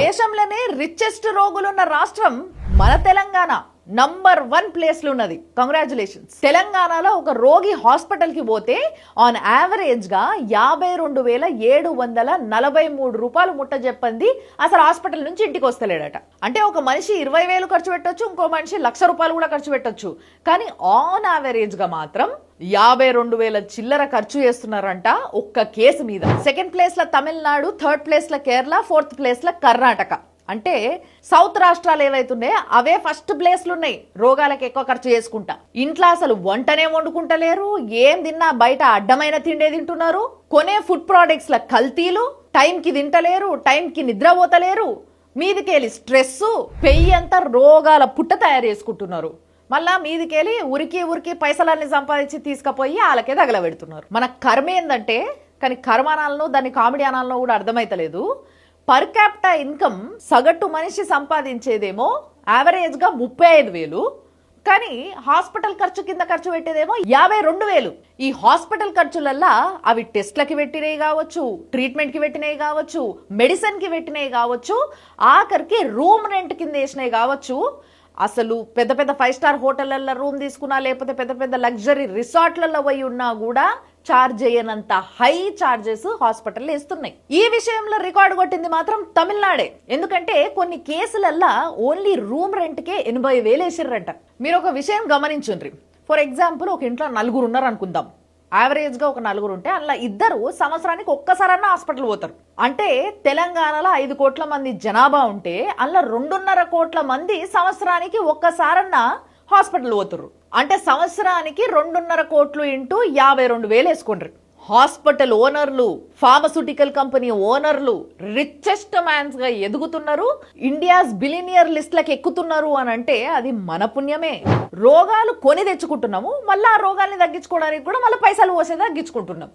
దేశంలోనే రిచెస్ట్ రోగులున్న రాష్ట్రం మన తెలంగాణ నంబర్ 1 ప్లేస్ లో ఉన్నది. కంగ్రాచులేషన్స్. తెలంగాణలో ఒక రోగి హాస్పిటల్ కి పోతే ఆన్ యావరేజ్ గా 52,743 రూపాయలు ముట్ట చెప్పింది. అసలు హాస్పిటల్ నుంచి ఇంటికి వస్తలేడట. అంటే ఒక మనిషి 20,000 ఖర్చు పెట్టొచ్చు, ఇంకో మనిషి 1,00,000 రూపాయలు కూడా ఖర్చు పెట్టొచ్చు. కానీ ఆన్ యావరేజ్ గా మాత్రం 52,000 చిల్లర ఖర్చు చేస్తున్నారంట ఒక్క కేసు మీద. సెకండ్ ప్లేస్ లో తమిళనాడు, థర్డ్ ప్లేస్ లో కేరళ, ఫోర్త్ ప్లేస్ లో కర్ణాటక. అంటే సౌత్ రాష్ట్రాలు ఏవైతున్నాయో అవే ఫస్ట్ ప్లేస్లు ఉన్నాయి రోగాలకు ఎక్కువ ఖర్చు చేసుకుంటా. ఇంట్లో అసలు వంటనే వండుకుంటలేరు, ఏం తిన్నా బయట అడ్డమైన తిండే తింటున్నారు. కొనే ఫుడ్ ప్రోడక్ట్స్ ల కల్తీలు, టైంకి తింటలేరు, టైంకి నిద్రపోతలేరు, మీదికెళ్ళి స్ట్రెస్, పెయ్యి అంతా రోగాల పుట్ట తయారు చేసుకుంటున్నారు. మళ్ళా మీదికెళ్ళి ఉరికి పైసలన్నీ సంపాదించి తీసుకుపోయి వాళ్ళకే తగలబెడుతున్నారు. మన కర్మ ఏందంటే, కానీ కర్మ అనాలను దాన్ని కామెడీ అనాలను కూడా అర్థమైతలేదు. పర్ క్యాపిటా ఇన్కమ్ సగటు మనిషి సంపాదించేదేమో యావరేజ్ గా 35,000, కానీ హాస్పిటల్ ఖర్చు కింద ఖర్చు పెట్టేదేమో 52,000. ఈ హాస్పిటల్ ఖర్చులల్లా అవి టెస్ట్లకి పెట్టినవి కావచ్చు, ట్రీట్మెంట్ కి పెట్టినవి కావచ్చు, మెడిసిన్ కి పెట్టినవి కావచ్చు, ఆఖరికి రూమ్ రెంట్ కింద వేసినవి కావచ్చు. అసలు పెద్ద పెద్ద 5 స్టార్ హోటళ్లలో రూమ్ తీసుకున్నా, లేకపోతే పెద్ద పెద్ద లగ్జరీ రిసార్ట్లలో పోయి ఉన్నా కూడా చార్జ్ చేయనంత హై చార్జెస్ హాస్పిటల్ ఇస్తున్నాయి. ఈ విషయంలో రికార్డు కొట్టింది మాత్రం తమిళనాడే. ఎందుకంటే కొన్ని కేసులల్లా ఓన్లీ రూమ్ రెంట్ కే 80,000 వేసిర్రంట. మీరు ఒక విషయం గమనించుండ్రి. ఫర్ ఎగ్జాంపుల్ ఒక ఇంట్లో 4 ఉన్నారు అనుకుందాం. యావరేజ్ గా ఒక 4 ఉంటే అలా 2 సంవత్సరానికి ఒక్కసారన్నా హాస్పిటల్ పోతారు. అంటే తెలంగాణలో 5 కోట్ల మంది జనాభా ఉంటే అలా 2.5 కోట్ల మంది సంవత్సరానికి ఒక్కసారన్నా హాస్పిటల్ పోతుర్రు. అంటే సంవత్సరానికి 2.5 కోట్లు ఇంటూ 52,000 వేసుకోండి. హాస్పిటల్ ఓనర్లు, ఫార్మస్యూటికల్ కంపెనీ ఓనర్లు రిచెస్ట్ మ్యాన్స్ గా ఎదుగుతున్నారు, ఇండియాస్ బిలినియర్ లిస్ట్లకు ఎక్కుతున్నారు అని అంటే అది మన పుణ్యమే. రోగాలు కొని తెచ్చుకుంటున్నాము, మళ్ళీ ఆ రోగాల్ని తగ్గించుకోవడానికి కూడా మళ్ళీ పైసలు పోసే తగ్గించుకుంటున్నాం.